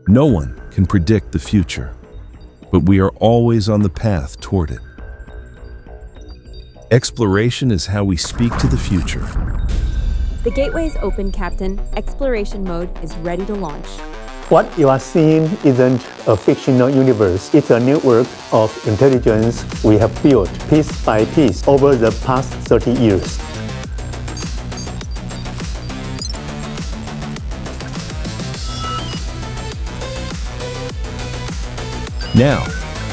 No one can predict the future, but we are always on the path toward it. Exploration is how we speak to the future. The gateway is open, Captain. Exploration mode is ready to launch. What you are seeing isn't a fictional universe. It's a network of intelligence we have built piece by piece over the past 30 years. Now,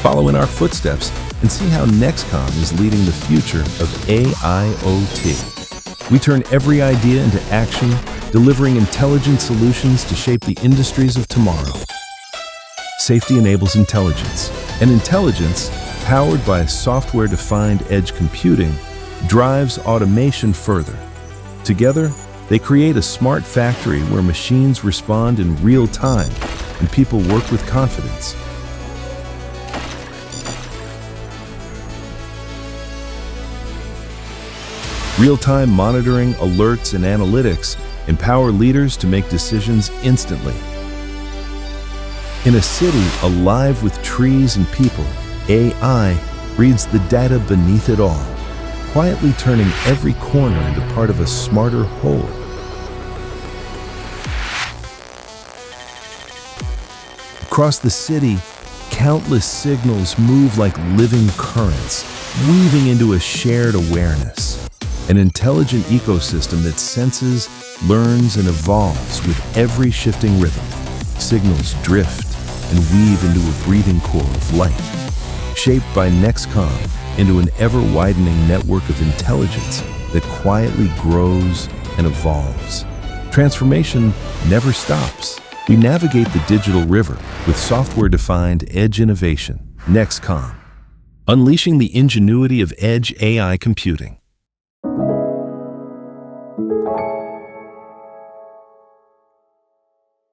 follow in our footsteps and see how NEXCOM is leading the future of AIoT. We turn every idea into action, delivering intelligent solutions to shape the industries of tomorrow. Safety enables intelligence, and intelligence, powered by software-defined edge computing, drives automation further. Together, they create a smart factory where machines respond in real time and people work with confidence. Real-time monitoring, alerts, and analytics empower leaders to make decisions instantly. In a city alive with trees and people, AI reads the data beneath it all, quietly turning every corner into part of a smarter whole. Across the city, countless signals move like living currents, weaving into a shared awareness. An intelligent ecosystem that senses, learns, and evolves with every shifting rhythm. Signals drift and weave into a breathing core of light, shaped by NEXCOM into an ever-widening network of intelligence that quietly grows and evolves. Transformation never stops. We navigate the digital river with software-defined edge innovation. NEXCOM, unleashing the ingenuity of edge AI computing.